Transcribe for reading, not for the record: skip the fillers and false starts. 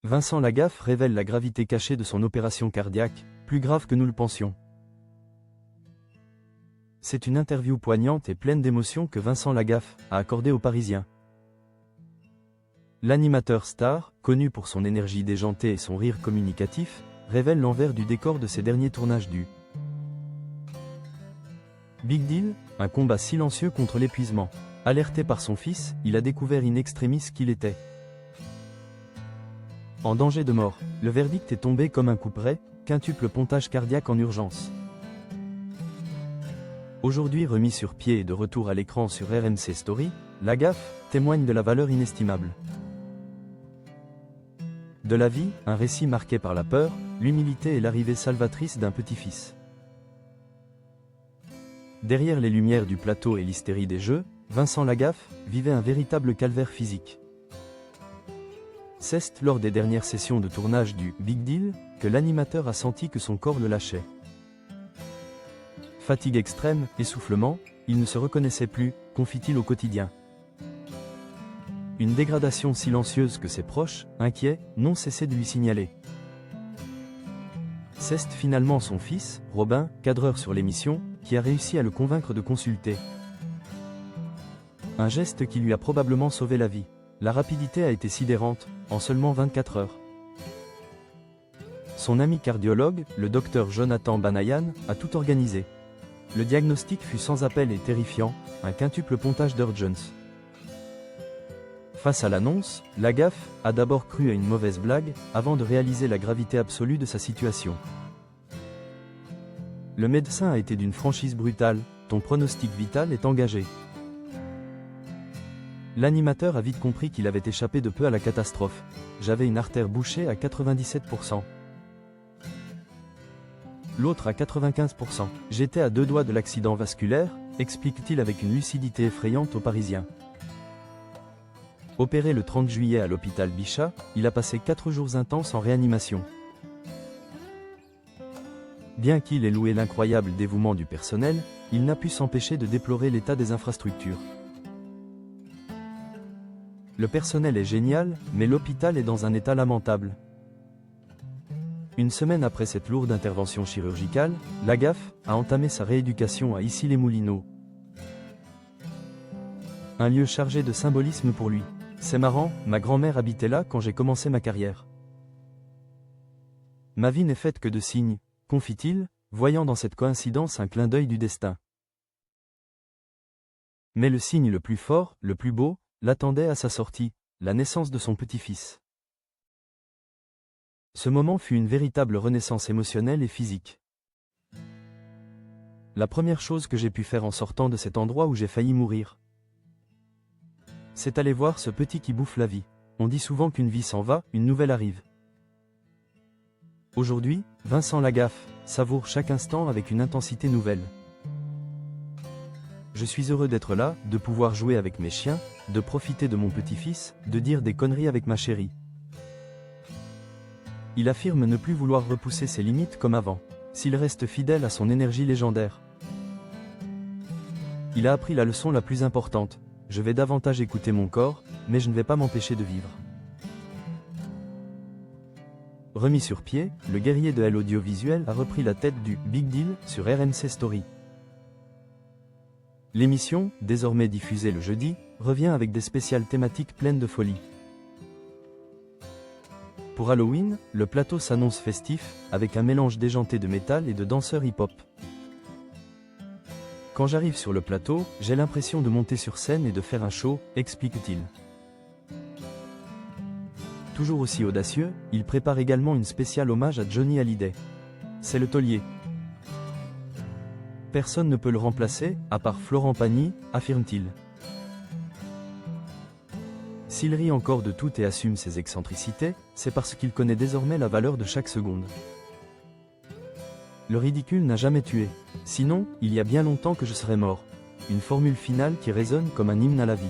Vincent Lagaffe révèle la gravité cachée de son opération cardiaque, plus grave que nous le pensions. C'est une interview poignante et pleine d'émotions que Vincent Lagaffe a accordée aux Parisiens. L'animateur star, connu pour son énergie déjantée et son rire communicatif, révèle l'envers du décor de ses derniers tournages du Big Deal, un combat silencieux contre l'épuisement. Alerté par son fils, il a découvert in extremis qu'il était en danger de mort. Le verdict est tombé comme un couperet, quintuple pontage cardiaque en urgence. Aujourd'hui remis sur pied et de retour à l'écran sur RMC Story, Lagaffe témoigne de la valeur inestimable de la vie, un récit marqué par la peur, l'humilité et l'arrivée salvatrice d'un petit-fils. Derrière les lumières du plateau et l'hystérie des jeux, Vincent Lagaffe vivait un véritable calvaire physique. C'est lors des dernières sessions de tournage du Big Deal que l'animateur a senti que son corps le lâchait. Fatigue extrême, essoufflement, il ne se reconnaissait plus, confie-t-il au quotidien. Une dégradation silencieuse que ses proches, inquiets, n'ont cessé de lui signaler. C'est finalement son fils, Robin, cadreur sur l'émission, qui a réussi à le convaincre de consulter. Un geste qui lui a probablement sauvé la vie. La rapidité a été sidérante, en seulement 24 heures. Son ami cardiologue, le docteur Jonathan Banayan, a tout organisé. Le diagnostic fut sans appel et terrifiant, un quintuple pontage d'urgence. Face à l'annonce, Lagaffe a d'abord cru à une mauvaise blague, avant de réaliser la gravité absolue de sa situation. Le médecin a été d'une franchise brutale, ton pronostic vital est engagé. L'animateur a vite compris qu'il avait échappé de peu à la catastrophe. J'avais une artère bouchée à 97%. L'autre à 95%. J'étais à 2 doigts de l'accident vasculaire, explique-t-il avec une lucidité effrayante aux Parisiens. Opéré le 30 juillet à l'hôpital Bichat, il a passé 4 jours intenses en réanimation. Bien qu'il ait loué l'incroyable dévouement du personnel, il n'a pu s'empêcher de déplorer l'état des infrastructures. Le personnel est génial, mais l'hôpital est dans un état lamentable. Une semaine après cette lourde intervention chirurgicale, Lagaffe a entamé sa rééducation à Issy-les-Moulineaux. Un lieu chargé de symbolisme pour lui. C'est marrant, ma grand-mère habitait là quand j'ai commencé ma carrière. Ma vie n'est faite que de signes, confie-t-il, voyant dans cette coïncidence un clin d'œil du destin. Mais le signe le plus fort, le plus beau, l'attendait à sa sortie, la naissance de son petit-fils. Ce moment fut une véritable renaissance émotionnelle et physique. La première chose que j'ai pu faire en sortant de cet endroit où j'ai failli mourir, c'est aller voir ce petit qui bouffe la vie. On dit souvent qu'une vie s'en va, une nouvelle arrive. Aujourd'hui, Vincent Lagaffe savoure chaque instant avec une intensité nouvelle. Je suis heureux d'être là, de pouvoir jouer avec mes chiens, de profiter de mon petit-fils, de dire des conneries avec ma chérie. Il affirme ne plus vouloir repousser ses limites comme avant, s'il reste fidèle à son énergie légendaire. Il a appris la leçon la plus importante. Je vais davantage écouter mon corps, mais je ne vais pas m'empêcher de vivre. Remis sur pied, le guerrier de l'audiovisuel a repris la tête du Big Deal sur RMC Story. L'émission, désormais diffusée le jeudi, revient avec des spéciales thématiques pleines de folie. Pour Halloween, le plateau s'annonce festif, avec un mélange déjanté de métal et de danseurs hip-hop. Quand j'arrive sur le plateau, j'ai l'impression de monter sur scène et de faire un show, explique-t-il. Toujours aussi audacieux, il prépare également une spéciale hommage à Johnny Hallyday. C'est le taulier. Personne ne peut le remplacer, à part Florent Pagny, affirme-t-il. S'il rit encore de tout et assume ses excentricités, c'est parce qu'il connaît désormais la valeur de chaque seconde. Le ridicule n'a jamais tué. Sinon, il y a bien longtemps que je serais mort. Une formule finale qui résonne comme un hymne à la vie.